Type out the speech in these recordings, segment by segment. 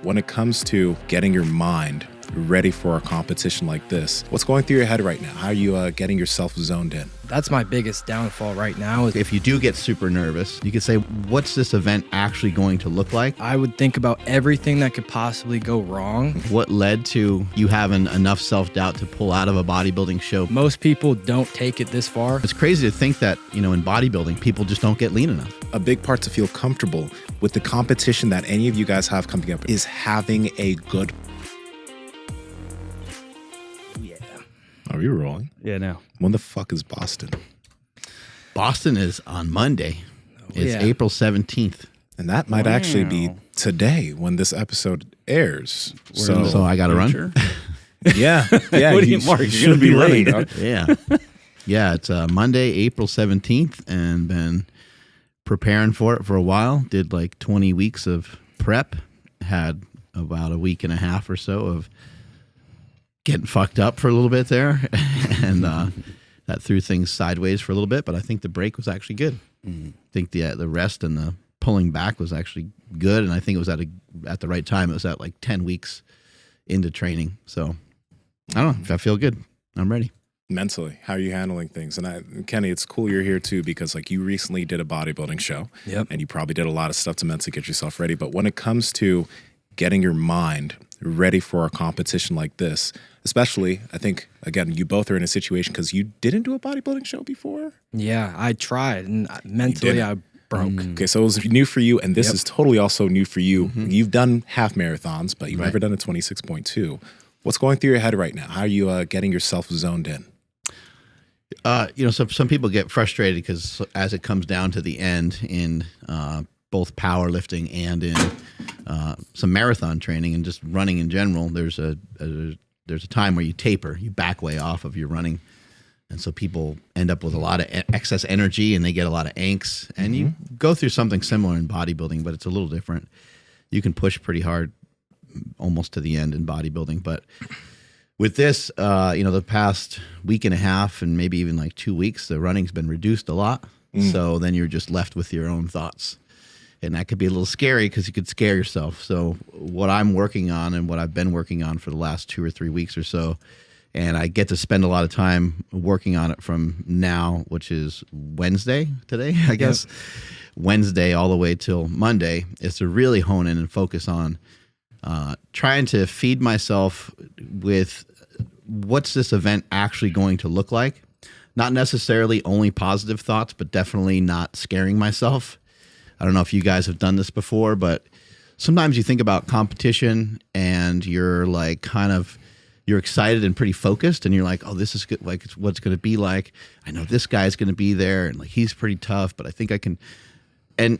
when it comes to getting your mind ready for a competition like this, what's going through your head right now? How are you getting yourself zoned in? That's my biggest downfall right now. If you do get super nervous, you could say, what's this event actually going to look like? I would think about everything that could possibly go wrong. What led to you having enough self-doubt to pull out of a bodybuilding show? Most people don't take it this far. It's crazy to think that, in bodybuilding, people just don't get lean enough. A big part to feel comfortable with the competition that any of you guys have coming up is having a good. Are we rolling? Yeah, no. When the fuck is Boston? Boston is on Monday. It's April 17th. And that might actually be today when this episode airs. So I got to run? Yeah. What do you, Mark? You're going to be running, dog. Yeah. Yeah, it's Monday, April 17th, and been preparing for it for a while. Did like 20 weeks of prep. Had about a week and a half or so of getting fucked up for a little bit there, and that threw things sideways for a little bit. But I think the break was actually good. I think the rest and the pulling back was actually good, and I think it was at the right time. It was at like 10 weeks into training. So I don't know. I feel good. I'm ready. Mentally, how are you handling things? And Kenny, it's cool you're here too, because like you recently did a bodybuilding show, and you probably did a lot of stuff to mentally get yourself ready. But when it comes to getting your mind ready for a competition like this, especially, I think, again, you both are in a situation because you didn't do a bodybuilding show before? Yeah, I tried, and mentally I broke. Okay, so it was new for you, and this is totally also new for you. You've done half marathons, but you've never done a 26.2. What's going through your head right now? How are you getting yourself zoned in? So some people get frustrated because as it comes down to the end in both powerlifting and in some marathon training and just running in general, there's a time where you taper, you back way off of your running. And so people end up with a lot of excess energy and they get a lot of angst. And you go through something similar in bodybuilding, but it's a little different. You can push pretty hard almost to the end in bodybuilding. But with this, the past week and a half and maybe even like 2 weeks, the running's been reduced a lot. So then you're just left with your own thoughts. And that could be a little scary because you could scare yourself. So what I'm working on and what I've been working on for the last 2 or 3 weeks or so, and I get to spend a lot of time working on it from now, which is Wednesday today, I guess, Wednesday all the way till Monday, is to really hone in and focus on trying to feed myself with what's this event actually going to look like. Not necessarily only positive thoughts, but definitely not scaring myself. I don't know if you guys have done this before, but sometimes you think about competition and you're like you're excited and pretty focused and you're like, oh, this is good. Like, it's what's going to be like. I know this guy's going to be there and like, he's pretty tough, but I think I can. And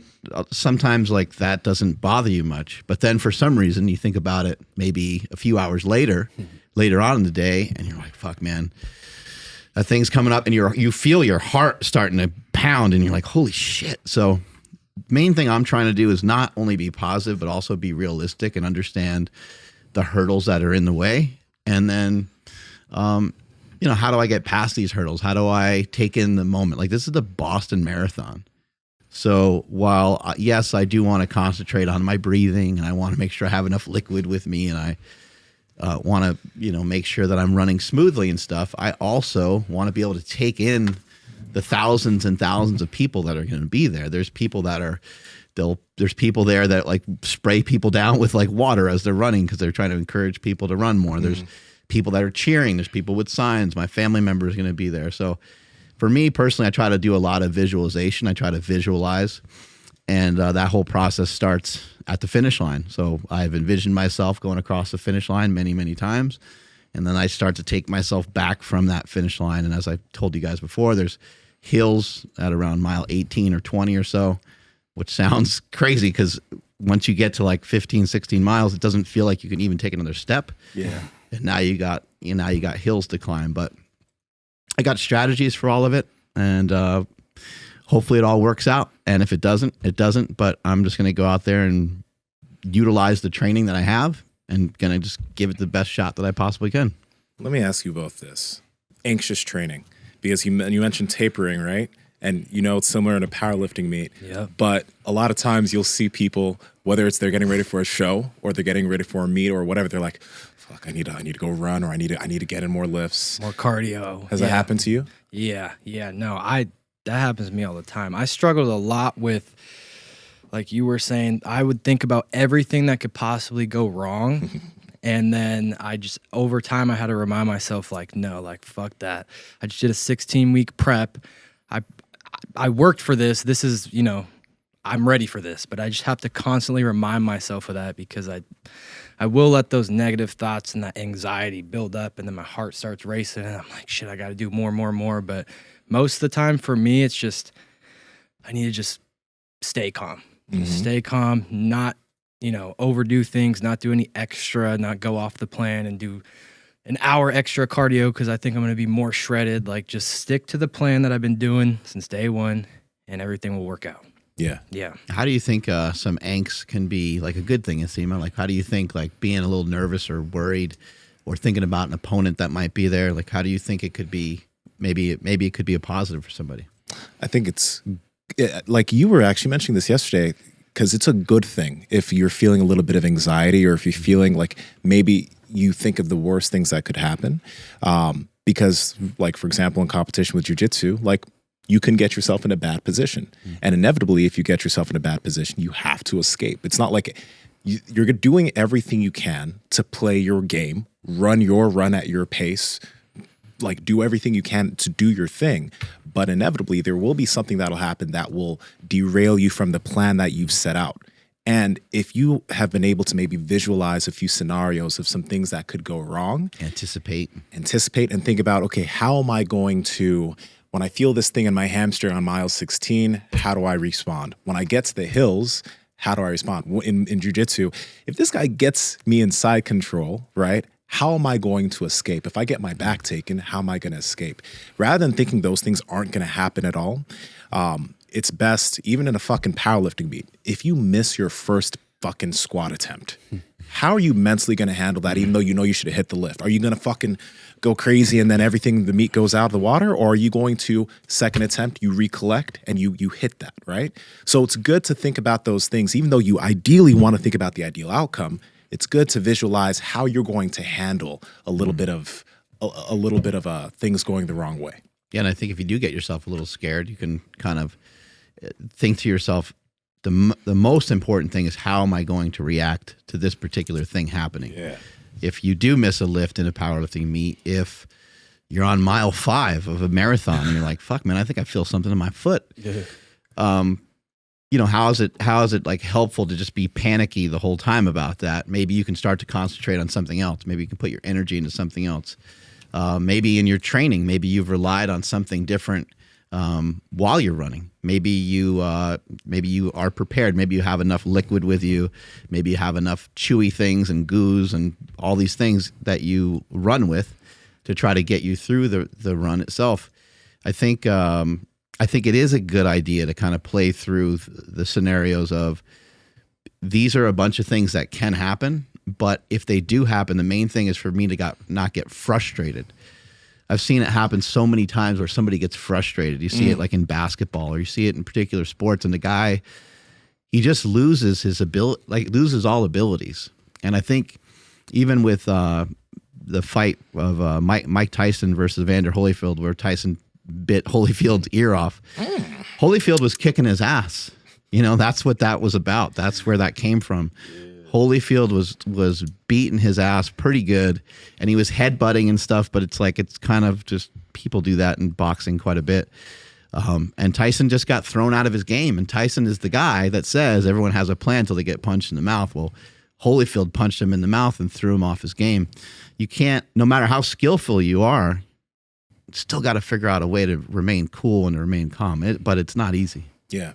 sometimes like that doesn't bother you much, but then for some reason you think about it maybe a few hours later on in the day, and you're like, fuck, man, that thing's coming up, and you feel your heart starting to pound, and you're like, holy shit. So main thing I'm trying to do is not only be positive, but also be realistic and understand the hurdles that are in the way. And then, how do I get past these hurdles? How do I take in the moment? Like, this is the Boston Marathon. So while, yes, I do want to concentrate on my breathing and I want to make sure I have enough liquid with me and I want to, make sure that I'm running smoothly and stuff, I also want to be able to take in the thousands and thousands of people that are going to be there. There's people that there's people there that like spray people down with like water as they're running because they're trying to encourage people to run more. There's people that are cheering. There's people with signs. My family member is going to be there. So for me personally, I try to do a lot of visualization. I try to visualize, and that whole process starts at the finish line. So I've envisioned myself going across the finish line many, many times. And then I start to take myself back from that finish line. And as I told you guys before, there's hills at around mile 18 or 20 or so, which sounds crazy because once you get to like 15, 16 miles, it doesn't feel like you can even take another step. Yeah. And now you got hills to climb. But I got strategies for all of it. And hopefully it all works out. And if it doesn't, it doesn't. But I'm just going to go out there and utilize the training that I have and going to just give it the best shot that I possibly can. Let me ask you both this. Anxious training, because you mentioned tapering, right? And it's similar in a powerlifting meet. Yeah. But a lot of times you'll see people, whether it's they're getting ready for a show or they're getting ready for a meet or whatever, they're like, fuck, I need to go run, or I need to get in more lifts. More cardio. Has that happened to you? Yeah. No, that happens to me all the time. I struggled a lot with, like you were saying, I would think about everything that could possibly go wrong. And then over time, I had to remind myself, like, no, like, fuck that. I just did a 16-week prep. I worked for this. This is, I'm ready for this. But I just have to constantly remind myself of that, because I will let those negative thoughts and that anxiety build up, and then my heart starts racing, and I'm like, shit, I got to do more. But most of the time for me, it's just, I need to just stay calm. Just stay calm, not overdo things, not do any extra, not go off the plan and do an hour extra cardio because I think I'm going to be more shredded. Like, just stick to the plan that I've been doing since day one, and everything will work out. Yeah. How do you think some angst can be like a good thing, Nsima? Like, how do you think like being a little nervous or worried or thinking about an opponent that might be there? Like, how do you think it could be? Maybe it could be a positive for somebody. I think it's like you were actually mentioning this yesterday, because it's a good thing if you're feeling a little bit of anxiety, or if you're feeling like maybe you think of the worst things that could happen. Because, like, for example, in competition with jiu-jitsu, like, you can get yourself in a bad position. And inevitably, if you get yourself in a bad position, you have to escape. It's not like you're doing everything you can to play your game, run your run at your pace, like, do everything you can to do your thing. But inevitably, there will be something that'll happen that will derail you from the plan that you've set out. And if you have been able to maybe visualize a few scenarios of some things that could go wrong, Anticipate and think about, okay, how am I going to, when I feel this thing in my hamstring on mile 16, how do I respond? When I get to the hills, how do I respond? In jiu-jitsu, if this guy gets me in side control, right? How am I going to escape? If I get my back taken, how am I going to escape? Rather than thinking those things aren't going to happen at all, it's best, even in a fucking powerlifting meet, if you miss your first fucking squat attempt, how are you mentally going to handle that, even though you should have hit the lift? Are you going to fucking go crazy and then the meat goes out of the water? Or are you going to, second attempt, you recollect and you hit that, right? So it's good to think about those things, even though you ideally want to think about the ideal outcome. It's good to visualize how you're going to handle a little bit of things going the wrong way. Yeah, and I think if you do get yourself a little scared, you can kind of think to yourself, the most important thing is, how am I going to react to this particular thing happening? Yeah. If you do miss a lift in a powerlifting meet, if you're on mile 5 of a marathon and you're like, fuck, man, I think I feel something in my foot. Yeah. How is it like helpful to just be panicky the whole time about that? Maybe you can start to concentrate on something else. Maybe you can put your energy into something else. Maybe in your training, maybe you've relied on something different while you're running. Maybe you are prepared. Maybe you have enough liquid with you. Maybe you have enough chewy things and goos and all these things that you run with to try to get you through the run itself. I think it is a good idea to kind of play through the scenarios of, these are a bunch of things that can happen, but if they do happen, the main thing is for me to not get frustrated. I've seen it happen so many times where somebody gets frustrated. You see it like in basketball, or you see it in particular sports, and the guy, he just loses his ability, like loses all abilities. And I think even with the fight of Mike Tyson versus Evander Holyfield, where Tyson bit Holyfield's ear off. Holyfield was kicking his ass. That's what that was about. That's where that came from. Holyfield was beating his ass pretty good, and he was headbutting and stuff, but it's kind of just, people do that in boxing quite a bit. And Tyson just got thrown out of his game, and Tyson is the guy that says everyone has a plan till they get punched in the mouth. Well, Holyfield punched him in the mouth and threw him off his game. You can't, no matter how skillful you are, still got to figure out a way to remain cool and to remain calm, but it's not easy. Yeah.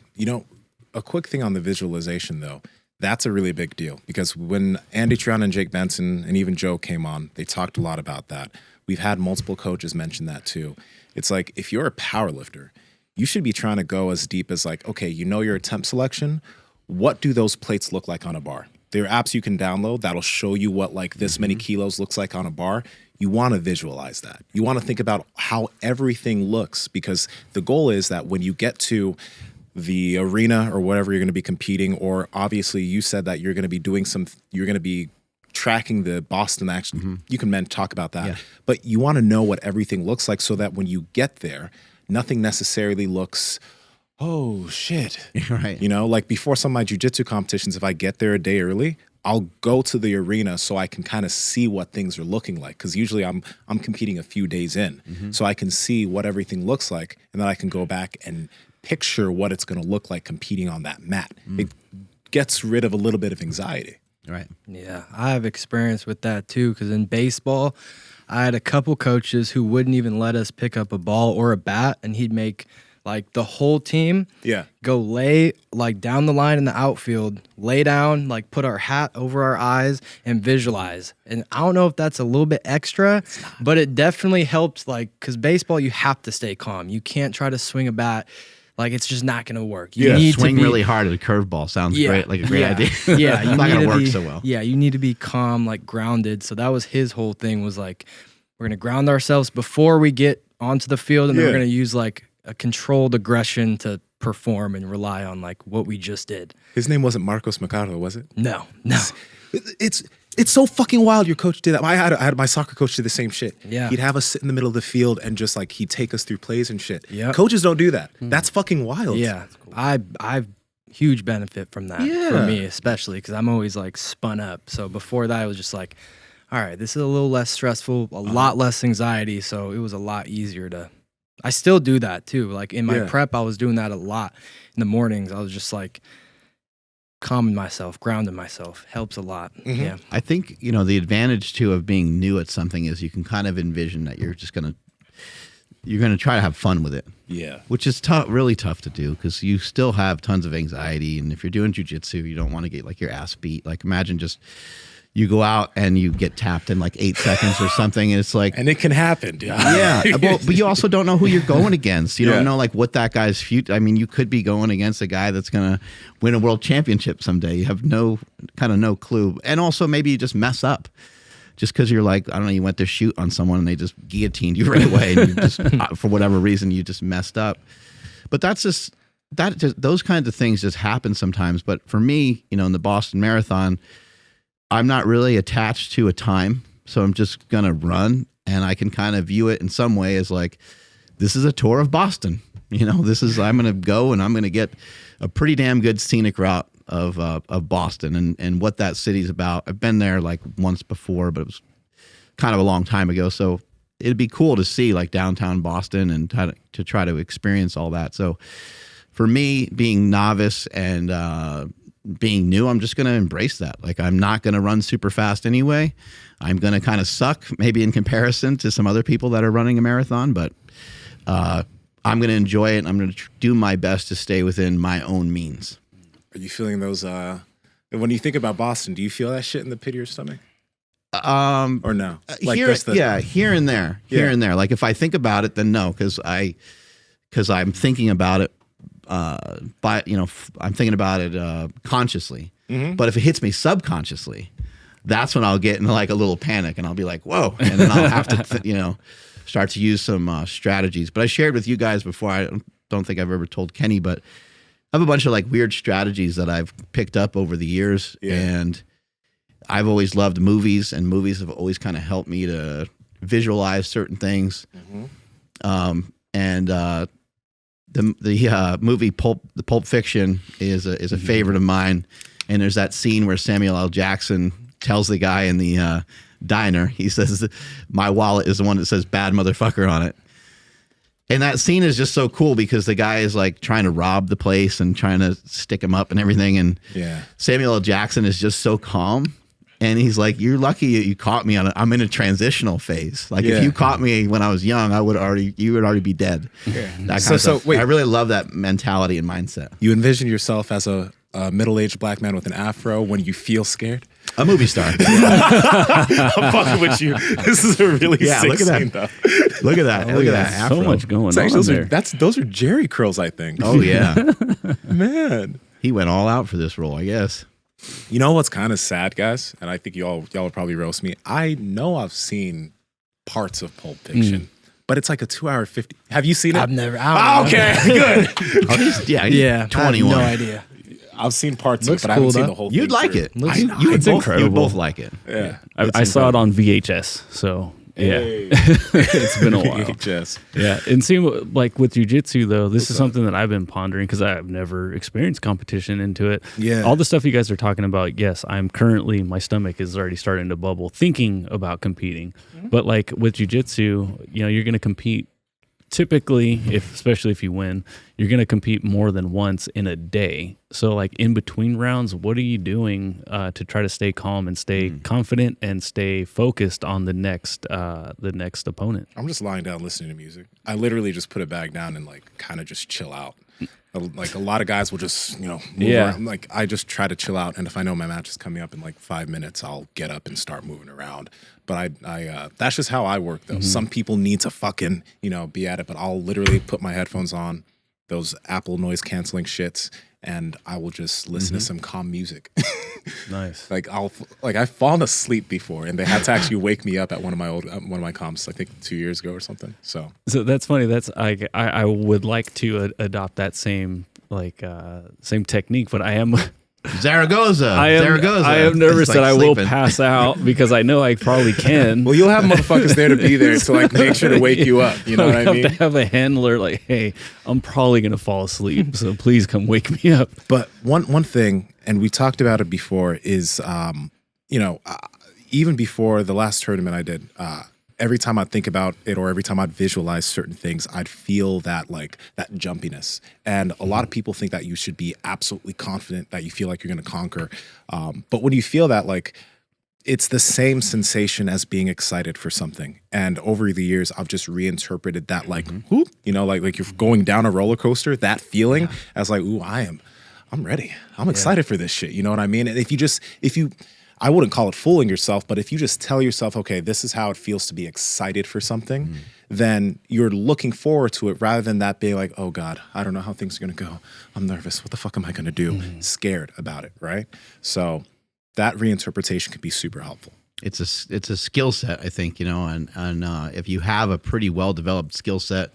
A quick thing on the visualization, though, that's a really big deal, because when Andy Trion and Jake Benson and even Joe came on, they talked a lot about that. We've had multiple coaches mention that too. It's like, if you're a power lifter, you should be trying to go as deep as, like, okay, your attempt selection, what do those plates look like on a bar? there are apps you can download that'll show you what like this many kilos looks like on a bar. You want to visualize that. You want to think about how everything looks, because the goal is that when you get to the arena or whatever you're going to be competing, or obviously you said that you're going to be doing you're going to be tracking the Boston action. You can talk about that, but you want to know what everything looks like so that when you get there, nothing necessarily looks, oh shit. Right. You know, like before some of my jiu-jitsu competitions, if I get there a day early, I'll go to the arena so I can kind of see what things are looking like. Cause usually I'm competing a few days in, so I can see what everything looks like. And then I can go back and picture what it's going to look like competing on that mat. It gets rid of a little bit of anxiety. Right. Yeah, I have experience with that too, because in baseball, I had a couple coaches who wouldn't even let us pick up a ball or a bat, and he'd make like the whole team go lay like down the line in the outfield, lay down, like put our hat over our eyes and visualize. And I don't know if that's a little bit extra, but it definitely helps, like, because baseball, you have to stay calm. You can't try to swing a bat. Like, it's just not going to work. You need swing to be, really hard at a curveball sounds great, like a great idea. Yeah, it's not going to work so well. Yeah, you need to be calm, like grounded. So that was his whole thing, was like, we're going to ground ourselves before we get onto the field, and then we're going to use like a controlled aggression to perform and rely on like what we just did. His name wasn't Marcos Mercado, was it? No. It's so fucking wild your coach did that. I had my soccer coach do the same shit. Yeah. He'd have us sit in the middle of the field and just like he'd take us through plays and shit. Yeah. Coaches don't do that. That's fucking wild. Yeah. I've huge benefit from that for me, especially because I'm always like spun up. So before that, I was just like, all right, this is a little less stressful, a lot less anxiety. So it was a lot easier to, I still do that too. Like in my prep, I was doing that a lot in the mornings. I was just like, calming myself, grounding myself helps a lot. Yeah. I think, you know, the advantage too of being new at something is you can kind of envision that you're going to try to have fun with it. Yeah. Which is tough, really tough to do, because you still have tons of anxiety. And if you're doing jiu-jitsu, you don't want to get like your ass beat. Like imagine just you go out and you get tapped in like 8 seconds or something, and it's like, and it can happen, dude. Yeah, but you also don't know who you're going against. You don't know like what that guy's future. I mean, you could be going against a guy that's gonna win a world championship someday. You have no clue, and also maybe you just mess up, just because you're like, I don't know, you went to shoot on someone and they just guillotined you right away, and you just for whatever reason you just messed up. But those kinds of things just happen sometimes. But for me, you know, in the Boston Marathon, I'm not really attached to a time, so I'm just gonna run, and I can kind of view it in some way as like, this is a tour of Boston. You know, I'm gonna go and I'm gonna get a pretty damn good scenic route of Boston and what that city's about. I've been there like once before, but it was kind of a long time ago. So it'd be cool to see like downtown Boston and try to experience all that. So for me, being novice and being new, I'm just going to embrace that. Like, I'm not going to run super fast anyway. I'm going to kind of suck maybe in comparison to some other people that are running a marathon, but I'm going to enjoy it. I'm going to do my best to stay within my own means. Are you feeling those, when you think about Boston, do you feel that shit in the pit of your stomach? Or no? Like here and there. Here and there. Like if I think about it, then no, because I'm thinking about it. I'm thinking about it consciously, but if it hits me subconsciously, that's when I'll get in like a little panic, and I'll be like, "Whoa!" And then I'll have to, start to use some strategies. But I shared with you guys before. I don't think I've ever told Kenny, but I have a bunch of like weird strategies that I've picked up over the years, and I've always loved movies, and movies have always kind of helped me to visualize certain things, The movie Pulp Fiction is a favorite of mine, and there's that scene where Samuel L. Jackson tells the guy in the diner, he says, "My wallet is the one that says bad motherfucker on it." And that scene is just so cool because the guy is like trying to rob the place and trying to stick him up and everything, and Samuel L. Jackson is just so calm. And he's like, "You're lucky you caught me I'm in a transitional phase. Like if you caught me when I was young, you would already be dead." That kind of stuff. Wait, I really love that mentality and mindset. You envision yourself as a middle-aged black man with an afro when you feel scared? A movie star. I'm fucking with you. This is a really sick look at scene, that. though. Look at that. Look at that. Afro. So much going on Those there. are Jerry curls, I think. Oh yeah. Man. He went all out for this role, I guess. You know what's kind of sad, guys? And I think y'all would probably roast me. I know I've seen parts of Pulp Fiction, but it's like a 2-hour 50. Have you seen it? I've never. Okay, good. Yeah, 21. I have no idea. I've seen parts Looks of it, but I haven't cool, seen though. the whole thing. You'd like through. it. It's incredible. You'd both like it. Yeah. I saw it on VHS, so yeah, Hey. it's been a while. VHS. Yeah, and see, like with jujitsu though, this is something that I've been pondering because I've never experienced competition into it. Yeah. All the stuff you guys are talking about, yes, I'm currently, my stomach is already starting to bubble thinking about competing. But like with jujitsu, you know, you're going to compete. Typically, especially if you win, you're going to compete more than once in a day. So, like in between rounds, what are you doing to try to stay calm and stay confident and stay focused on the next opponent? I'm just lying down listening to music. I literally just put it back down and like kind of just chill out. Like a lot of guys will just, move around. Like I just try to chill out, and if I know my match is coming up in like 5 minutes, I'll get up and start moving around. But I that's just how I work though. Some people need to fucking, be at it, but I'll literally put my headphones on, those Apple noise canceling shits, and I will just listen to some calm music. Nice. I've fallen asleep before, and they had to actually wake me up at one of my comps, I think 2 years ago or something. So that's funny. That's I would like to adopt that same technique, but I am Zaragoza. I am nervous that I will pass out because I know I probably can. Well, you'll have motherfuckers there to be there to like make sure to wake you up. You know what I mean? Have to have a handler like, hey, I'm probably gonna fall asleep, so please come wake me up. But one thing, and we talked about it before, is even before the last tournament I did, every time I think about it or every time I'd visualize certain things, I'd feel that that jumpiness. And a lot of people think that you should be absolutely confident, that you feel like you're going to conquer. But when you feel that, it's the same sensation as being excited for something. And over the years, I've just reinterpreted that whoop, like you're going down a roller coaster, that feeling as ooh, I'm ready. I'm excited for this shit. You know what I mean? And if you I wouldn't call it fooling yourself, but if you just tell yourself, okay, this is how it feels to be excited for something, then you're looking forward to it rather than that being like, oh God, I don't know how things are going to go. I'm nervous. What the fuck am I going to do? Scared about it, right? So that reinterpretation can be super helpful. It's a skill set, I think, and if you have a pretty well-developed skill set,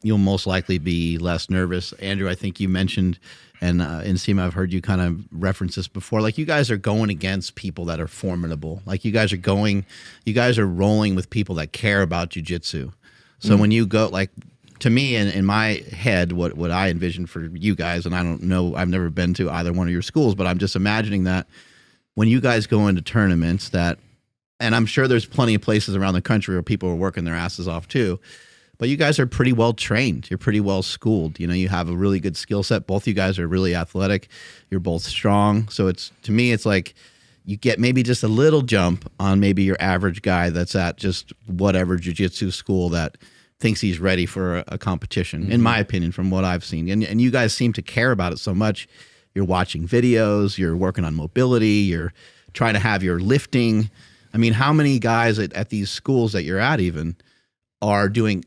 you'll most likely be less nervous. Andrew, I think you mentioned, and Nsima, I've heard you kind of reference this before. Like you guys are going against people that are formidable. Like you guys are rolling with people that care about jiu-jitsu. So when you go, to me, in my head, what I envision for you guys, and I don't know, I've never been to either one of your schools, but I'm just imagining that when you guys go into tournaments and I'm sure there's plenty of places around the country where people are working their asses off too, but you guys are pretty well trained. You're pretty well schooled. You have a really good skill set. Both you guys are really athletic. You're both strong. So to me, it's like you get maybe just a little jump on maybe your average guy that's at just whatever jiu-jitsu school that thinks he's ready for a competition, in my opinion, from what I've seen. And you guys seem to care about it so much. You're watching videos. You're working on mobility. You're trying to have your lifting. I mean, how many guys at these schools that you're at even are doing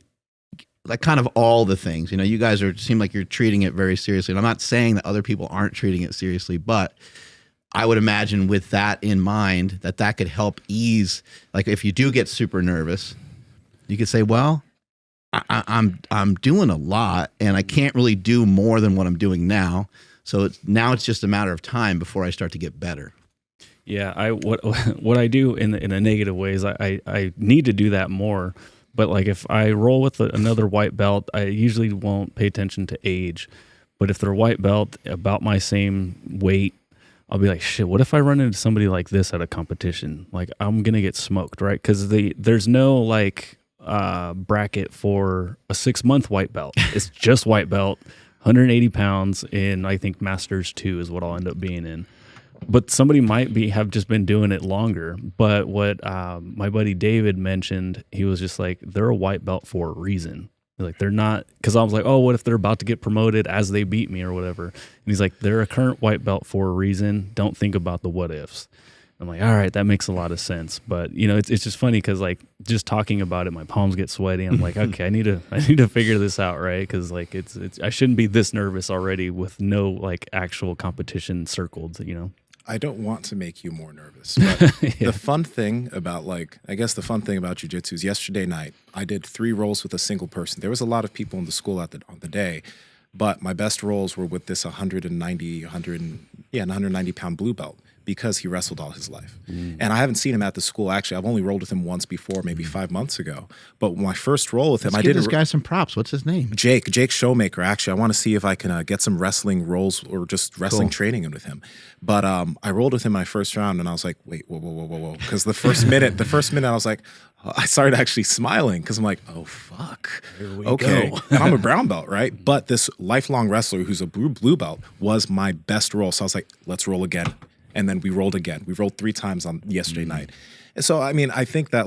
kind of all the things? You guys seem like you're treating it very seriously. And I'm not saying that other people aren't treating it seriously, but I would imagine with that in mind that could help ease. Like if you do get super nervous, you could say, well, I'm doing a lot and I can't really do more than what I'm doing now. So now it's just a matter of time before I start to get better. Yeah, what I do in a negative way is I need to do that more. But if I roll with another white belt, I usually won't pay attention to age. But if they're white belt about my same weight, I'll be like, shit, what if I run into somebody like this at a competition? I'm going to get smoked, right? Because there's no bracket for a 6-month white belt. It's just white belt, 180 pounds in, I think, Masters 2 is what I'll end up being in. But somebody might have just been doing it longer. But what my buddy David mentioned, he was just like, they're a white belt for a reason. They're not, because I was like, oh, what if they're about to get promoted as they beat me or whatever? And he's like, they're a current white belt for a reason. Don't think about the what ifs. I'm like, all right, that makes a lot of sense. But it's just funny because just talking about it, my palms get sweaty. I'm like, okay, I need to figure this out, right? Because it's I shouldn't be this nervous already with no actual competition circled. I don't want to make you more nervous, but the fun thing about the fun thing about jiu-jitsu is yesterday night, I did 3 rolls with a single person. There was a lot of people in the school on the day, but my best rolls were with this 190 pound blue belt because he wrestled all his life. And I haven't seen him at the school. Actually, I've only rolled with him once before, maybe 5 months ago. But my first roll with him, Let's give this guy some props. What's his name? Jake Showmaker. Actually, I want to see if I can get some wrestling rolls or just wrestling training in with him. But I rolled with him my first round, and I was like, wait, whoa. Because the first minute, I was like, I started actually smiling because I'm like, oh, fuck. Okay. And I'm a brown belt, right? But this lifelong wrestler who's a blue belt was my best roll. So I was like, let's roll again. And then we rolled again. We rolled 3 times on yesterday night. And so, I mean, I think that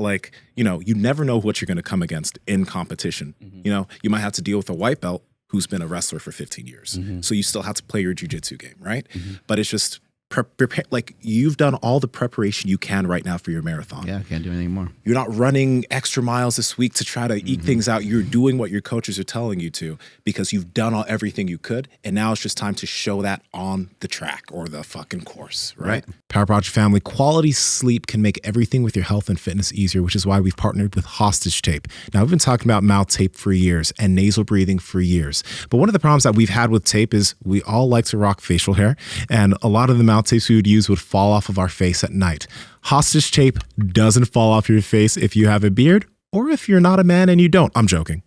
you never know what you're going to come against in competition. You might have to deal with a white belt who's been a wrestler for 15 years. So you still have to play your jiu-jitsu game, right? But it's just prepare, you've done all the preparation you can right now for your marathon. Yeah, I can't do anything more. You're not running extra miles this week to try to eke things out. You're doing what your coaches are telling you to because you've done everything you could. And now it's just time to show that on the track or the fucking course, right? Power Project family, quality sleep can make everything with your health and fitness easier, which is why we've partnered with Hostage Tape. Now, we've been talking about mouth tape for years and nasal breathing for years. But one of the problems that we've had with tape is we all like to rock facial hair, and a lot of the mouth tapes we would use would fall off of our face at night. Hostage Tape doesn't fall off your face if you have a beard or if you're not a man and you don't. I'm joking.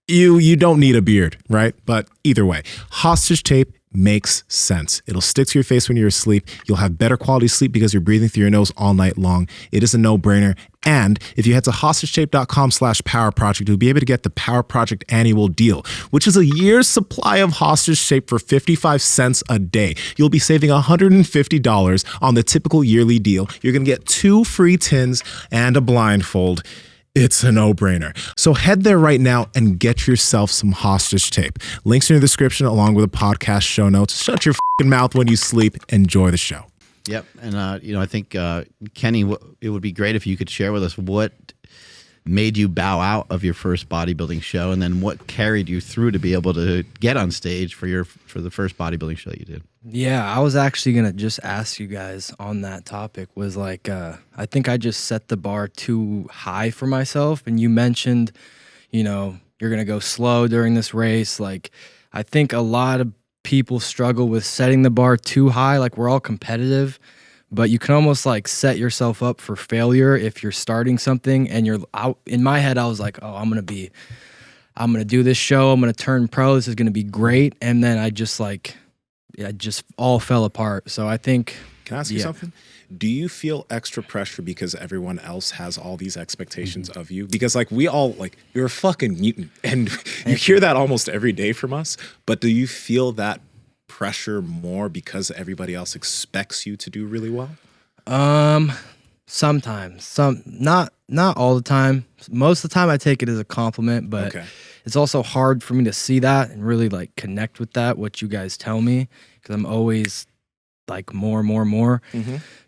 You don't need a beard, right? But either way, Hostage Tape makes sense. It'll stick to your face when you're asleep. You'll have better quality sleep because you're breathing through your nose all night long. It is a no-brainer. And if you head to hostagetape.com/powerproject, you'll be able to get the Power Project annual deal, which is a year's supply of Hostage Tape for 55 cents a day. You'll be saving $150 on the typical yearly deal. You're going to get 2 free tins and a blindfold. It's a no-brainer. So head there right now and get yourself some Hostage Tape. Links in the description along with the podcast show notes. Shut your fucking mouth when you sleep. Enjoy the show. Yep. And, I think, Kenny, it would be great if you could share with us what made you bow out of your first bodybuilding show and then what carried you through to be able to get on stage for the first bodybuilding show you did. Yeah, I was actually going to just ask you guys on that topic was I think I just set the bar too high for myself. And you mentioned, you're going to go slow during this race. I think a lot of people struggle with setting the bar too high. We're all competitive, but you can almost set yourself up for failure if you're starting something and you're out. In my head, I was like, oh, I'm going to do this show. I'm going to turn pro. This is going to be great. And then I just all fell apart. So I think. Can I ask you something? Do you feel extra pressure because everyone else has all these expectations of you? Because we all you're a fucking mutant and you hear that almost every day from us. But do you feel that pressure more because everybody else expects you to do really well? Sometimes, not all the time. Most of the time I take it as a compliment, but it's also hard for me to see that and really connect with that, what you guys tell me, because I'm always more.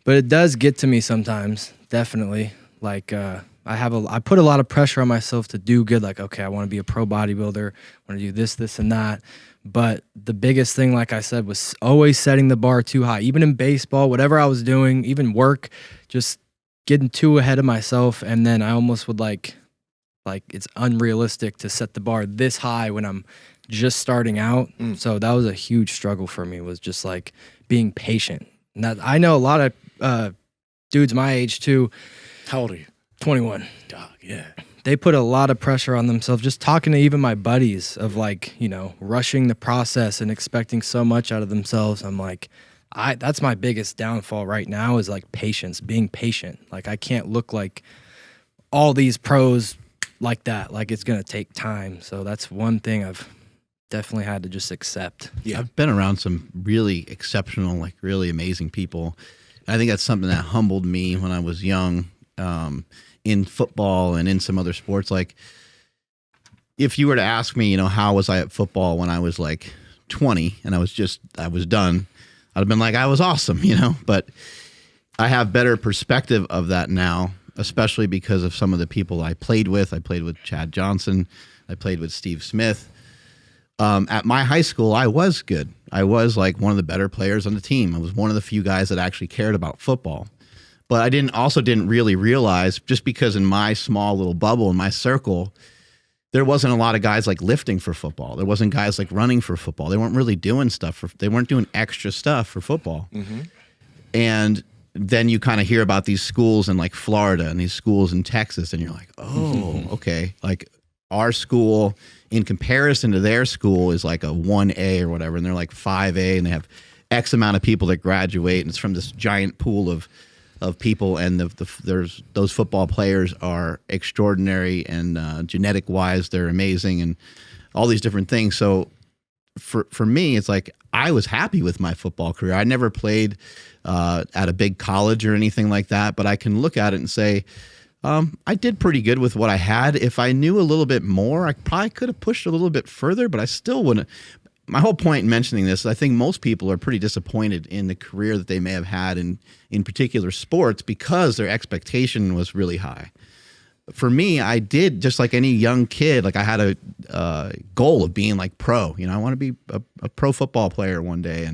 But it does get to me sometimes, definitely. I put a lot of pressure on myself to do good. Okay, I want to be a pro bodybuilder, I want to do this, and that. But the biggest thing, like I said, was always setting the bar too high. Even in baseball, whatever I was doing, even work, just getting too ahead of myself. And then I almost would it's unrealistic to set the bar this high when I'm just starting out. So that was a huge struggle for me, was just being patient. And that, I know a lot of dudes my age too. How old are you? 21. Dog, yeah. They put a lot of pressure on themselves. Just talking to even my buddies of rushing the process and expecting so much out of themselves. I'm that's my biggest downfall right now is patience, being patient. I can't look like all these pros like that. It's going to take time. So that's one thing I've definitely had to just accept. Yeah. I've been around some really exceptional, really amazing people. I think that's something that humbled me when I was young, in football and in some other sports. If you were to ask me, how was I at football when I was 20 and I was done, I'd have been I was awesome, but I have better perspective of that now, especially because of some of the people I played with. I played with Chad Johnson. I played with Steve Smith. At my high school, I was good. I was like one of the better players on the team. I was one of the few guys that actually cared about football. But I didn't really realize, just because in my small little bubble, in my circle, there wasn't a lot of guys like lifting for football. There wasn't guys like running for football. They weren't really doing they weren't doing extra stuff for football. Mm-hmm. And then you kind of hear about these schools in like Florida and these schools in Texas, and you're like, oh, okay. Like our school in comparison to their school is like a 1A or whatever, and they're like 5A, and they have X amount of people that graduate, and it's from this giant pool of people, and there's those football players are extraordinary, and genetic wise they're amazing, and all these different things. So for me, it's like I was happy with my football career. I never played at a big college or anything like that, but I can look at it and say, I did pretty good with what I had. If I knew a little bit more, I probably could have pushed a little bit further, but I still wouldn't. My whole point in mentioning this is I think most people are pretty disappointed in the career that they may have had in particular sports because their expectation was really high. For me, I did, just like any young kid, like I had a goal of being like pro. You know, I want to be a pro football player one day.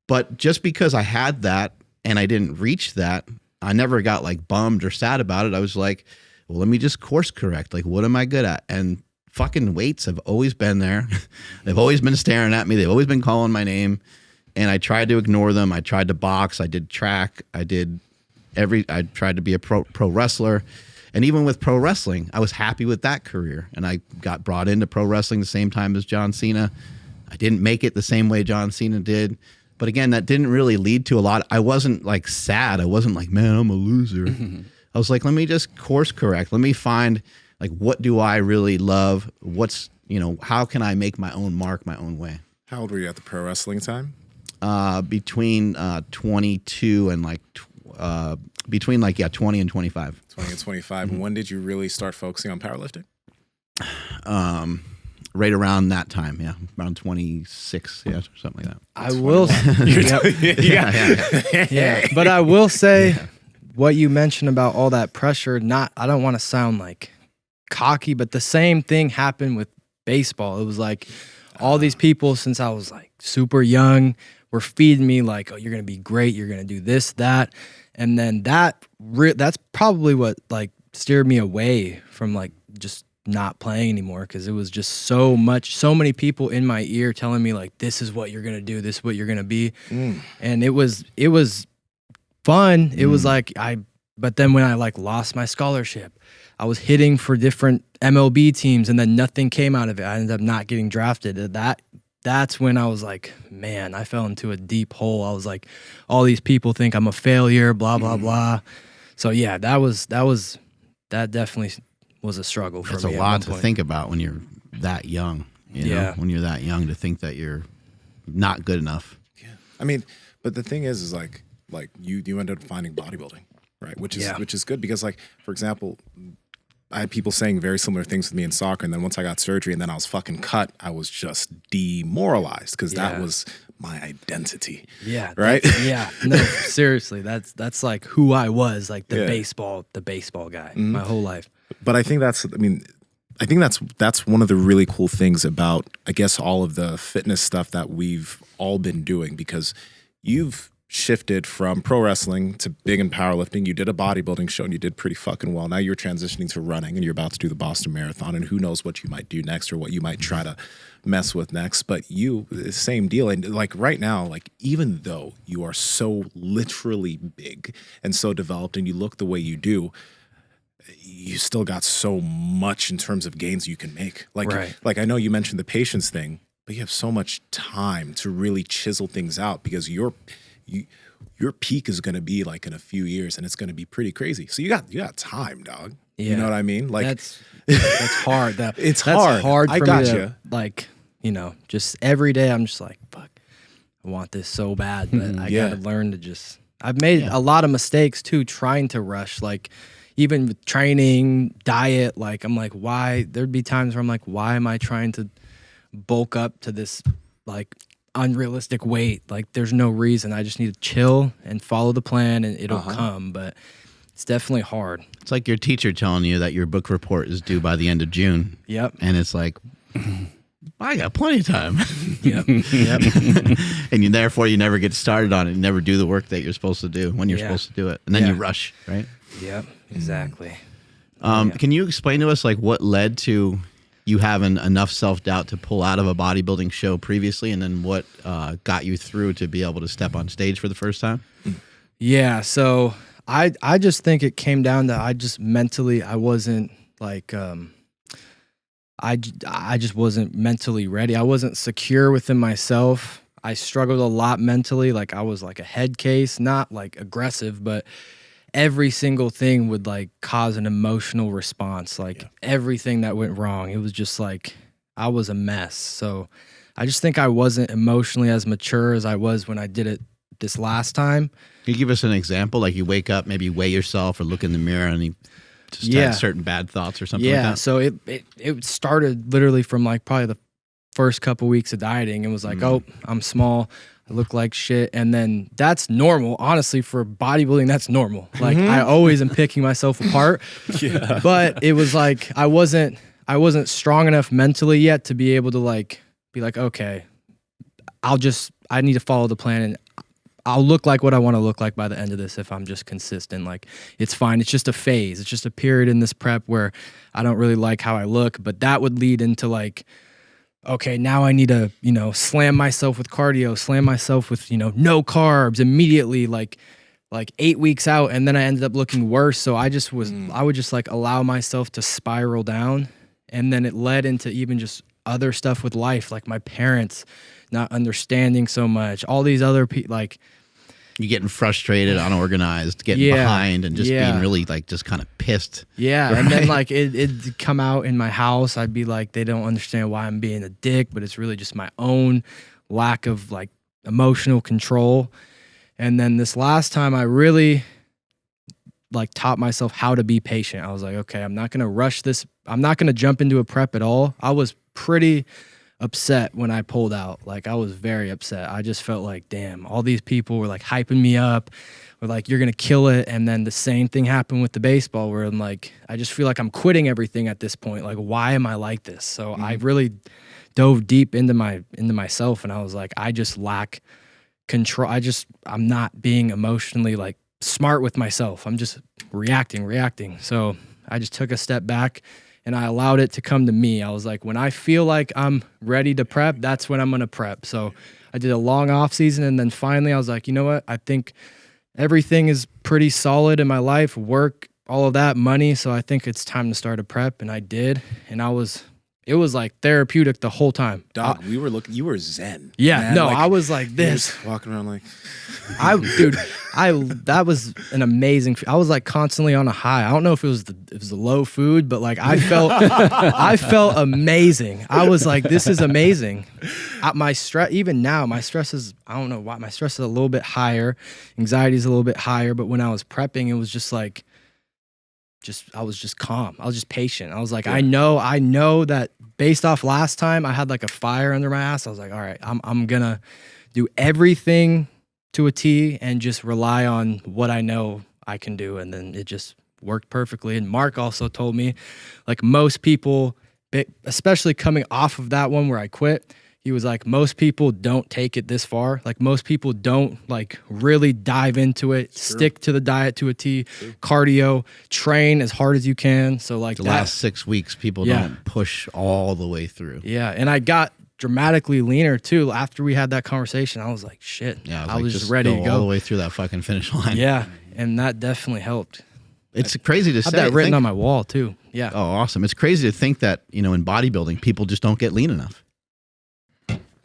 But just because I had that and I didn't reach that, I never got like bummed or sad about it. I was like, well, let me just course correct. Like, what am I good at? And fucking weights have always been there. They've always been staring at me. They've always been calling my name. And I tried to ignore them. I tried to box. I did track. I tried to be a pro wrestler. And even with pro wrestling, I was happy with that career. And I got brought into pro wrestling the same time as John Cena. I didn't make it the same way John Cena did. But again, that didn't really lead to a lot. I wasn't like sad. I wasn't like, man, I'm a loser. I was like, let me just course correct. Let me find like, what do I really love? How can I make my own mark, my own way? How old were you at the pro wrestling time? Between 22 and between 20 and 25. 20 and 25. And when did you really start focusing on powerlifting? Right around that time, yeah, around 26, yeah, something like that. I will, but I will say, what you mentioned about all that pressure. I don't want to sound like cocky, but the same thing happened with baseball. It was like all these people since I was like super young were feeding me like, oh, you're gonna be great, you're gonna do this, that, and then that's probably what like steered me away from like just not playing anymore, because it was just so many people in my ear telling me like, this is what you're gonna do, this is what you're gonna be. And it was fun. It was like but then when I like lost my scholarship, I was hitting for different MLB teams and then nothing came out of it. I ended up not getting drafted. That's when I was like, man, I fell into a deep hole. I was like, all these people think I'm a failure, blah blah blah. So yeah, that definitely was a struggle for me. That's a lot to think about when you're that young. You know, when you're that young, to think that you're not good enough. Yeah, I mean, but the thing is like you ended up finding bodybuilding, right? Which is good because, like, for example, I had people saying very similar things with me in soccer, and then once I got surgery and then I was fucking cut, I was just demoralized because that was my identity. Yeah. Right? Yeah. No, seriously, that's like who I was, like the baseball guy my whole life. But I think that's one of the really cool things about, I guess, all of the fitness stuff that we've all been doing, because you've shifted from pro wrestling to big in powerlifting. You did a bodybuilding show and you did pretty fucking well. Now you're transitioning to running and you're about to do the Boston Marathon, and who knows what you might do next or what you might try to mess with next. But same deal. And like right now, like even though you are so literally big and so developed and you look the way you do, you still got so much in terms of gains you can make. Like I know you mentioned the patience thing, but you have so much time to really chisel things out, because your peak is going to be like in a few years, and it's going to be pretty crazy. So you got time, dog. Yeah. You know what I mean? Like that's hard. It's hard. Hard for me to, you. Like, just every day I'm just like, fuck, I want this so bad, but I got to learn to just. I've made a lot of mistakes too, trying to rush, like even with training, diet. Like I'm like, why? There'd be times where I'm like, why am I trying to bulk up to this like unrealistic weight? Like there's no reason. I just need to chill and follow the plan and it'll come. But it's definitely hard. It's like your teacher telling you that your book report is due by the end of June. Yep. And it's like, I got plenty of time. Yep. Yep. And therefore you never get started on it. You never do the work that you're supposed to do when you're supposed to do it. And then you rush, right? Yep. Exactly. Can you explain to us like what led to you having enough self-doubt to pull out of a bodybuilding show previously, and then what got you through to be able to step on stage for the first time? Yeah. So I just think it came down to I just mentally I wasn't like I just wasn't mentally ready. I wasn't secure within myself. I struggled a lot mentally. Like I was like a head case, not like aggressive, but every single thing would like cause an emotional response. Like everything that went wrong, it was just like I was a mess. So I just think I wasn't emotionally as mature as I was when I did it this last time. Can you give us an example? Like you wake up, maybe weigh yourself or look in the mirror and you just had certain bad thoughts or something like that? So it started literally from like probably the first couple weeks of dieting. It was like, oh, I'm small. I look like shit. And then that's normal. Honestly, for bodybuilding, that's normal. Like I always am picking myself apart. But it was like I wasn't strong enough mentally yet to be able to like be like, okay, I need to follow the plan and I'll look like what I want to look like by the end of this if I'm just consistent. Like, it's fine. It's just a phase. It's just a period in this prep where I don't really like how I look. But that would lead into like, okay, now I need to, slam myself with cardio, slam myself with, no carbs immediately, like 8 weeks out. And then I ended up looking worse. So I would just like allow myself to spiral down. And then it led into even just other stuff with life, like my parents not understanding so much, all these other people, like, you getting frustrated, unorganized, getting behind, and just being really like just kind of pissed. Yeah, right? And then like it'd come out in my house. I'd be like, they don't understand why I'm being a dick, but it's really just my own lack of like emotional control. And then this last time, I really like taught myself how to be patient. I was like, okay, I'm not gonna rush this. I'm not gonna jump into a prep at all. I was pretty upset when I pulled out. Like I was very upset. I just felt like, damn, all these people were like hyping me up, were like, you're gonna kill it. And then the same thing happened with the baseball where I'm like, I just feel like I'm quitting everything at this point. Like, why am I like this? So I really dove deep into myself, and I was like, I just lack control. I'm not being emotionally like smart with myself. I'm just reacting. So I just took a step back and I allowed it to come to me. I was like, when I feel like I'm ready to prep, that's when I'm going to prep. So I did a long off season. And then finally I was like, you know what? I think everything is pretty solid in my life, work, all of that, money. So I think it's time to start a prep. And I did. And it was like therapeutic the whole time. Dog, you were zen. Yeah, man. no, like, I was like this. Walking around like... that was an amazing, I was like constantly on a high. I don't know if it was the low food, but like I felt amazing. I was like, this is amazing. My stress, even now, my stress is, I don't know why, my stress is a little bit higher. Anxiety is a little bit higher. But when I was prepping, it was just like, I was just calm. I was just patient. I was like, I know that based off last time, I had like a fire under my ass. I was like, all right, I'm gonna do everything to a T and just rely on what I know I can do. And then it just worked perfectly. And Mark also told me, like most people, especially coming off of that one where I quit, he was like, most people don't take it this far. Like most people don't like really dive into it, stick to the diet to a T, cardio, train as hard as you can. So like the last 6 weeks, people don't push all the way through. Yeah. And I got dramatically leaner too. After we had that conversation, I was like, shit, I was just ready to go all the way through that fucking finish line. Yeah. And that definitely helped. It's crazy to say. I have that written on my wall too. Yeah. Oh, awesome. It's crazy to think that, in bodybuilding, people just don't get lean enough.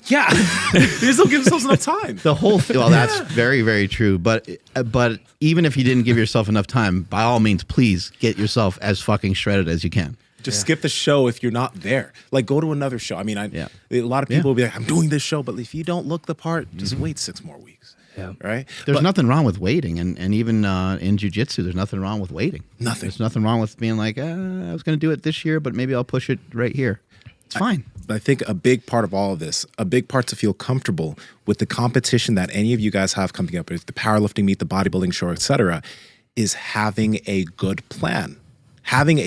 Yeah, they just don't give themselves enough time. The whole well, that's very, very true. But even if you didn't give yourself enough time, by all means, please get yourself as fucking shredded as you can. Just skip the show if you're not there. Like, go to another show. I mean, a lot of people will be like, I'm doing this show, but if you don't look the part, just wait 6 more weeks. Yeah. Right? There's nothing wrong with waiting. And even in jiu-jitsu, there's nothing wrong with waiting. Nothing. There's nothing wrong with being like, I was going to do it this year, but maybe I'll push it right here. It's fine. I think a big part of all of this, a big part to feel comfortable with the competition that any of you guys have coming up, if the powerlifting meet, the bodybuilding show, etc., is having a good plan. having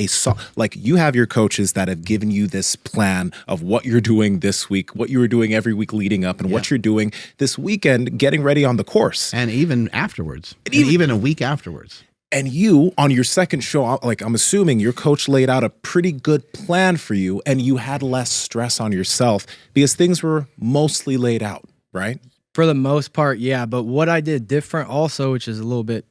like you have your coaches that have given you this plan of what you're doing this week, what you were doing every week leading up, and what you're doing this weekend getting ready on the course. And even afterwards. And even a week afterwards. And you, on your second show, like I'm assuming your coach laid out a pretty good plan for you and you had less stress on yourself because things were mostly laid out, right? For the most part, yeah. But what I did different also, which is a little bit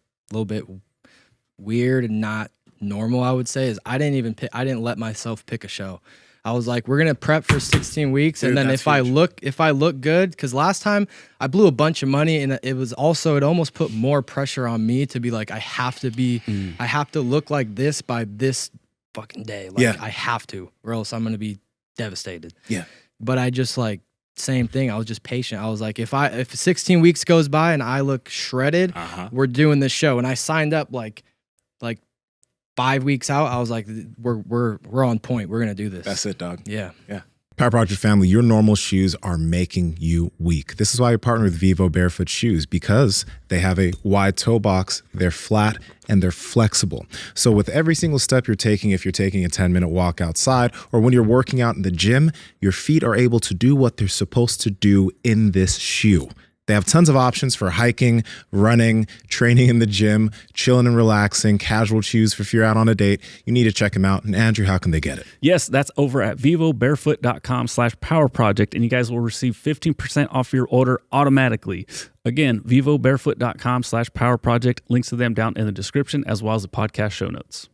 weird and not normal, I would say, is I didn't let myself pick a show. I was like, we're gonna prep for 16 weeks, and then if I look good, because last time I blew a bunch of money, and it almost put more pressure on me to be like, I have to look like this by this fucking day, like I have to, or else I'm gonna be devastated. Yeah. But I just like same thing. I was just patient. I was like, if 16 weeks goes by and I look shredded, we're doing this show, and I signed up like 5 weeks out. I was like, we're on point. We're gonna do this. That's it, dog. Yeah. Power Project family, your normal shoes are making you weak. This is why you're partnered with Vivo Barefoot Shoes, because they have a wide toe box, they're flat, and they're flexible. So with every single step you're taking, if you're taking a 10-minute walk outside, or when you're working out in the gym, your feet are able to do what they're supposed to do in this shoe. They have tons of options for hiking, running, training in the gym, chilling and relaxing, casual shoes for if you're out on a date. You need to check them out. And Andrew, how can they get it? Yes, that's over at vivobarefoot.com/powerproject, and you guys will receive 15% off your order automatically. Again, vivobarefoot.com/powerproject. Links to them down in the description as well as the podcast show notes.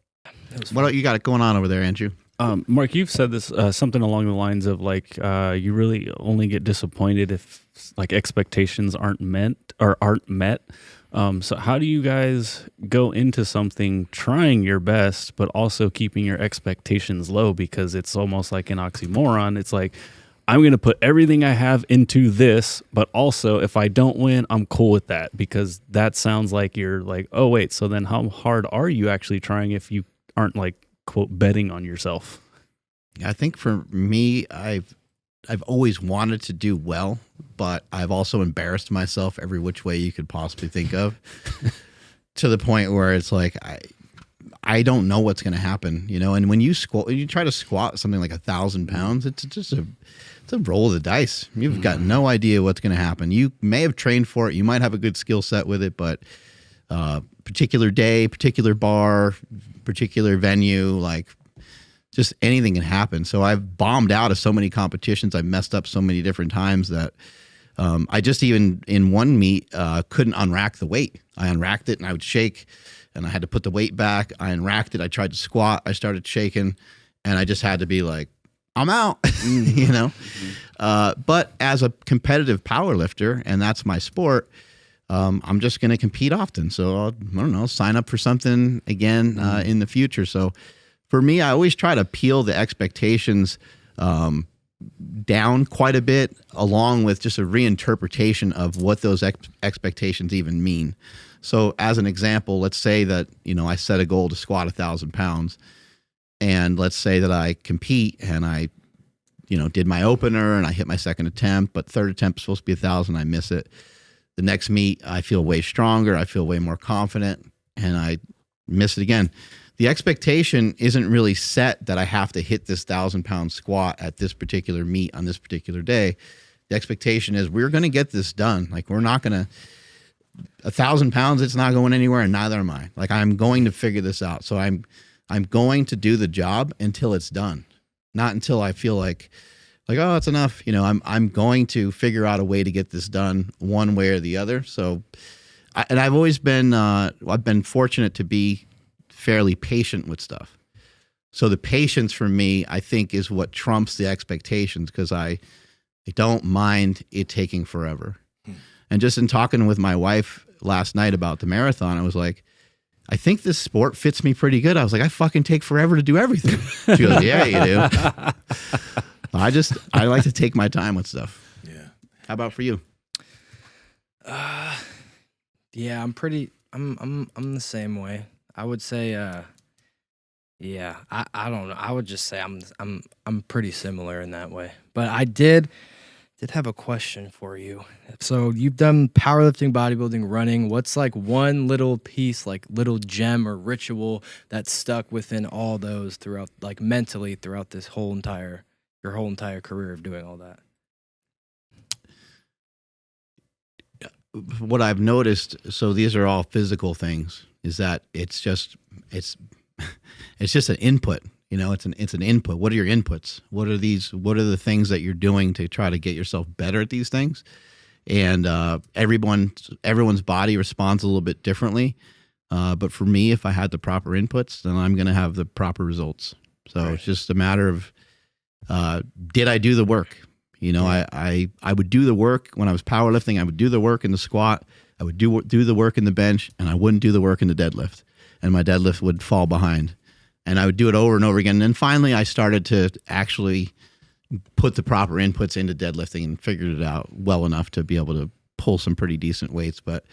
What you got going on over there, Andrew? Mark, you've said this something along the lines of like you really only get disappointed if like expectations aren't met. So how do you guys go into something trying your best but also keeping your expectations low? Because it's almost like an oxymoron. It's like, I'm going to put everything I have into this, but also if I don't win, I'm cool with that, because that sounds like you're like, oh wait, so then how hard are you actually trying if you aren't like, quote, betting on yourself? I think for me, I've always wanted to do well, but I've also embarrassed myself every which way you could possibly think of, to the point where it's like I don't know what's going to happen, you know. And when you try to squat something like 1,000 pounds, it's just a roll of the dice. You've got no idea what's going to happen. You may have trained for it, you might have a good skill set with it, but particular day, particular bar, particular venue, like just anything can happen. So I've bombed out of so many competitions. I've messed up so many different times that I just even in one meet couldn't unrack the weight. I unracked it and I would shake, and I had to put the weight back. I unracked it. I tried to squat. I started shaking, and I just had to be like, I'm out, you know? But as a competitive power lifter, and that's my sport, I'm just going to compete often. So I don't know, sign up for something again in the future. So for me, I always try to peel the expectations down quite a bit, along with just a reinterpretation of what those expectations even mean. So as an example, let's say that, you know, I set a goal to squat 1,000 pounds, and let's say that I compete and I, you know, did my opener and I hit my second attempt, but third attempt is supposed to be 1,000. I miss it. The next meet, I feel way stronger. I feel way more confident, and I miss it again. The expectation isn't really set that I have to hit this 1,000-pound squat at this particular meet on this particular day. The expectation is we're going to get this done. Like, we're not going to, 1,000 pounds, it's not going anywhere, and neither am I. Like, I'm going to figure this out. So I'm going to do the job until it's done, not until I feel like, oh, it's enough. You know, I'm going to figure out a way to get this done one way or the other. So, I've always been, I've been fortunate to be fairly patient with stuff. So the patience for me, I think, is what trumps the expectations, because I don't mind it taking forever. And just in talking with my wife last night about the marathon, I was like, I think this sport fits me pretty good. I was like, I fucking take forever to do everything. She goes, yeah, you do. I like to take my time with stuff. Yeah. How about for you? Yeah, I'm the same way. I would say, yeah, I don't know. I would just say I'm pretty similar in that way. But I did did have a question for you. So you've done powerlifting, bodybuilding, running. What's like one little piece, like little gem or ritual that stuck within all those throughout, like mentally throughout this your whole entire career of doing all that? What I've noticed, so these are all physical things, is that it's just an input. You know, it's an input. What are your inputs? What are the things that you're doing to try to get yourself better at these things? And everyone's body responds a little bit differently. But for me, if I had the proper inputs, then I'm going to have the proper results. So It's just a matter of, did I do the work? You know, I would do the work when I was powerlifting. I would do the work in the squat. I would do the work in the bench, and I wouldn't do the work in the deadlift. And my deadlift would fall behind. And I would do it over and over again. And then finally, I started to actually put the proper inputs into deadlifting and figured it out well enough to be able to pull some pretty decent weights. But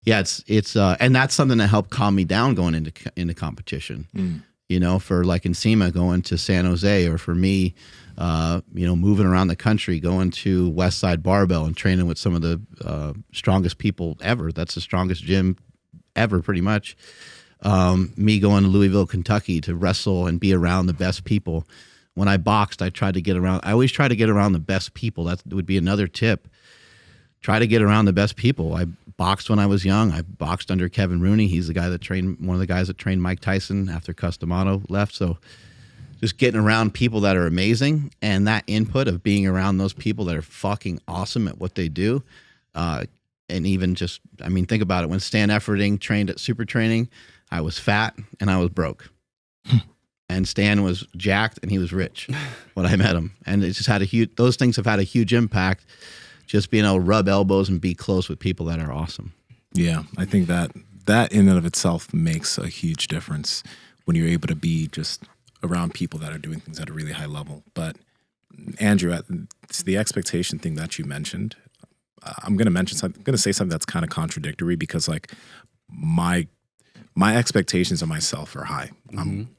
yeah, it's and that's something that helped calm me down going into competition. You know, for like Nsima going to San Jose, or for me, you know, moving around the country, going to West Side Barbell and training with some of the strongest people ever. That's the strongest gym ever, pretty much. Me going to Louisville, Kentucky to wrestle and be around the best people. When I boxed, I always try to get around the best people. That would be another tip. Try to get around the best people. I boxed when I was young. I boxed under Kevin Rooney. He's the guy that one of the guys that trained Mike Tyson after Customato left. So just getting around people that are amazing, and that input of being around those people that are fucking awesome at what they do. And even just, I mean, think about it. When Stan Efferding trained at Super Training, I was fat and I was broke. And Stan was jacked and he was rich when I met him. And it just had those things have had a huge impact, just being able to rub elbows and be close with people that are awesome. Yeah, I think that in and of itself makes a huge difference when you're able to be just around people that are doing things at a really high level. But Andrew, it's the expectation thing that you mentioned. I'm going to say something that's kind of contradictory, because like my expectations of myself are high.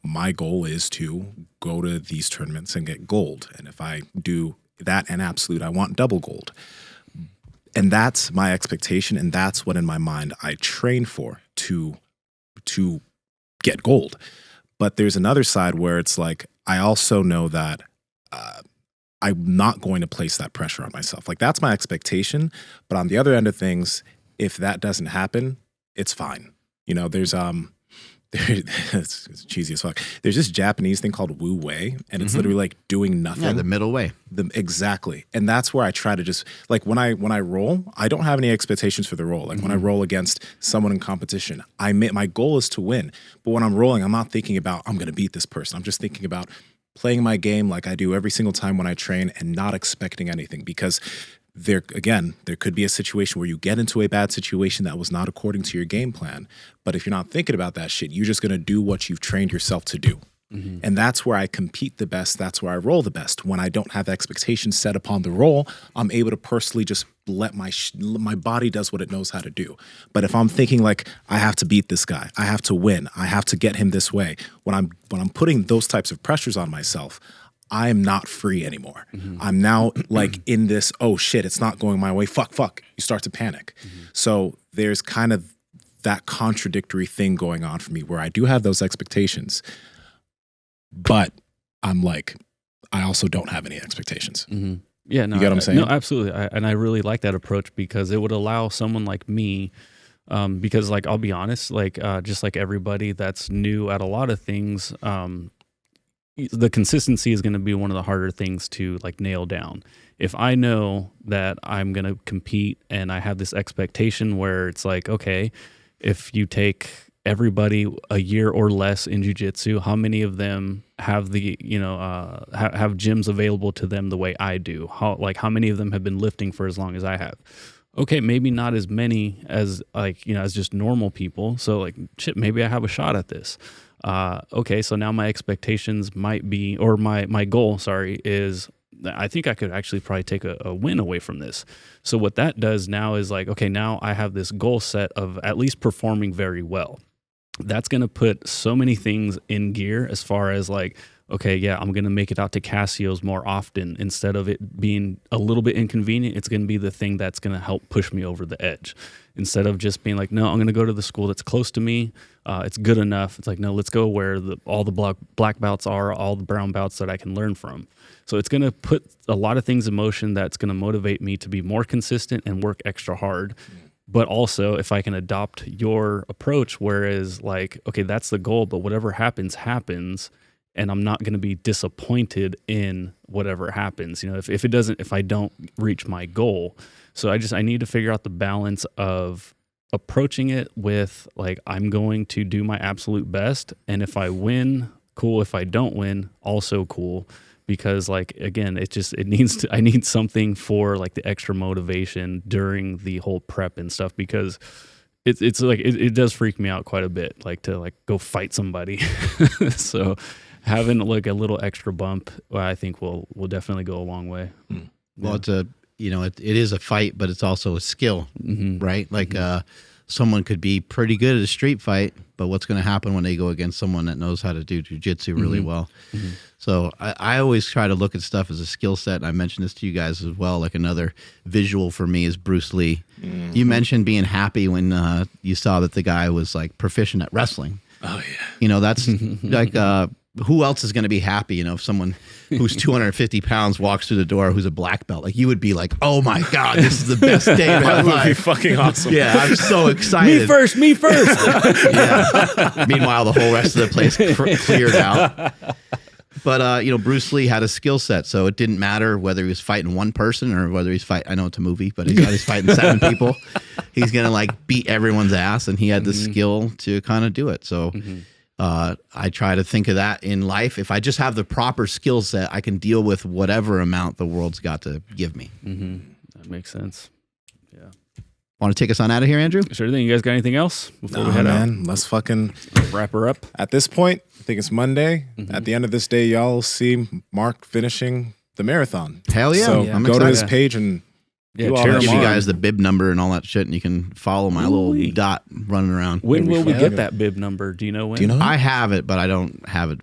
My goal is to go to these tournaments and get gold. And if I do that and absolute, I want double gold. And that's my expectation. And that's what in my mind I train for, to get gold. But there's another side where it's like, I also know that I'm not going to place that pressure on myself. Like, that's my expectation. But on the other end of things, if that doesn't happen, it's fine. You know, there's it's cheesy as fuck. There's this Japanese thing called Wu Wei, and it's literally like doing nothing. Yeah, the middle way. Exactly. And that's where I try to just, like, when I roll, I don't have any expectations for the roll. Like when I roll against someone in competition, my goal is to win. But when I'm rolling, I'm not thinking about I'm going to beat this person. I'm just thinking about playing my game like I do every single time when I train, and not expecting anything, because there could be a situation where you get into a bad situation that was not according to your game plan. But if you're not thinking about that shit, you're just going to do what you've trained yourself to do. And that's where I compete the best. That's where I roll the best. When I don't have expectations set upon the roll, I'm able to personally just let my body does what it knows how to do. But if I'm thinking like, I have to beat this guy, I have to win, I have to get him this way, when I'm putting those types of pressures on myself, I am not free anymore. I'm now like in this, oh shit, it's not going my way. Fuck. You start to panic. So there's kind of that contradictory thing going on for me, where I do have those expectations, but I'm like, I also don't have any expectations. Yeah, no, you get what I'm saying? No, absolutely. And I really like that approach, because it would allow someone like me, because like, I'll be honest, like just like everybody that's new at a lot of things, the consistency is going to be one of the harder things to like nail down. If I know that I'm going to compete and I have this expectation where it's like, okay, if you take everybody a year or less in jiu-jitsu, how many of them have the, have gyms available to them the way I do? How many of them have been lifting for as long as I have? Okay, maybe not as many as as just normal people. So like, shit, maybe I have a shot at this. Okay, so now my expectations might be, or my goal, is I think I could actually probably take a win away from this. So what that does now is like, okay, now I have this goal set of at least performing very well. That's going to put so many things in gear as far as like, okay, yeah, I'm going to make it out to Casio's more often. Instead of it being a little bit inconvenient, it's going to be the thing that's going to help push me over the edge. Instead of just being like, no, I'm going to go to the school that's close to me. It's good enough. It's like, no, let's go where all the black belts are, all the brown belts that I can learn from. So it's going to put a lot of things in motion that's going to motivate me to be more consistent and work extra hard. But also, if I can adopt your approach, whereas like, okay, that's the goal, but whatever happens, happens, and I'm not going to be disappointed in whatever happens. You know, if I don't reach my goal. So I need to figure out the balance of approaching it with like, I'm going to do my absolute best, and if I win, cool. If I don't win, also cool. Because like, again, I need something for like the extra motivation during the whole prep and stuff, because it's like, it does freak me out quite a bit, like to like go fight somebody. So having like a little extra bump, I think will definitely go a long way. Well, it's it is a fight, but it's also a skill, right? Like, someone could be pretty good at a street fight, but what's going to happen when they go against someone that knows how to do jiu-jitsu really well? So I always try to look at stuff as a skill set. And I mentioned this to you guys as well. Like, another visual for me is Bruce Lee. You mentioned being happy when you saw that the guy was like proficient at wrestling. Oh yeah. You know, that's like, who else is going to be happy? You know, if someone who's 250 pounds walks through the door who's a black belt, like, you would be like, oh my God, this is the best day of my life. That would be fucking awesome. Yeah, I'm so excited. Me first. Yeah. Meanwhile, the whole rest of the place cleared out. But, Bruce Lee had a skill set, so it didn't matter whether he was fighting one person or whether he's fighting, I know it's a movie, but he's fighting 7 people. He's going to like beat everyone's ass, and he had the skill to kind of do it. So I try to think of that in life. If I just have the proper skill set, I can deal with whatever amount the world's got to give me. That makes sense. Yeah. Want to take us on out of here, Andrew? Sure thing. You guys got anything else before we head out? Let's fucking Wrap her up. At this point, I think it's Monday. At the end of this day, y'all will see Mark finishing the marathon. Hell yeah. So I'm go to excited. his page and Yeah, do all cheer that I'll him give you on. guys the bib number and all that shit, and you can follow my little dot running around. When will we fun. get that bib number? Do you know when? Do you know? I have it, but I don't have the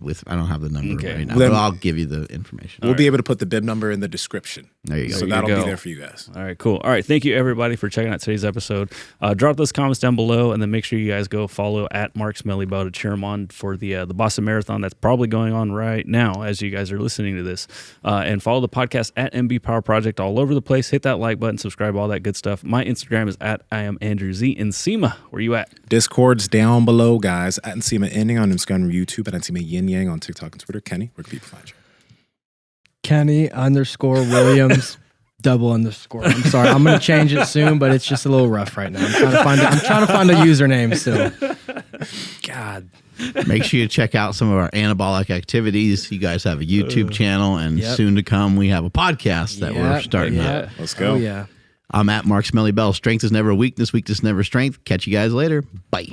number Okay. right now. Then- But I'll give you the information. We'll be able to put the bib number in the description. There you go. So There you that'll go. be there for you guys. All right, cool. All right, thank you everybody for checking out today's episode. Drop those comments down below, and then make sure you guys go follow at Mark Smellybell to cheer him on for the Boston Marathon that's probably going on right now as you guys are listening to this. And follow the podcast at MB Power Project all over the place. Hit that like button, subscribe, all that good stuff. My Instagram is at I am Andrew Z. Nsima, where you at? Discord's down below, guys. At Nsima Inyang on Instagram and YouTube, and Nsima Inyang on TikTok and Twitter. Kenny, where can people find you? Kenny_Williams _. I'm sorry, I'm gonna change it soon, but it's just a little rough right now. I'm trying to find a username still. God. Make sure you check out some of our anabolic activities. You guys have a YouTube channel, and soon to come, we have a podcast that we're starting up. Let's go. Oh yeah. I'm at Mark Smellybell. Strength is never weakness. Weakness never strength. Catch you guys later. Bye.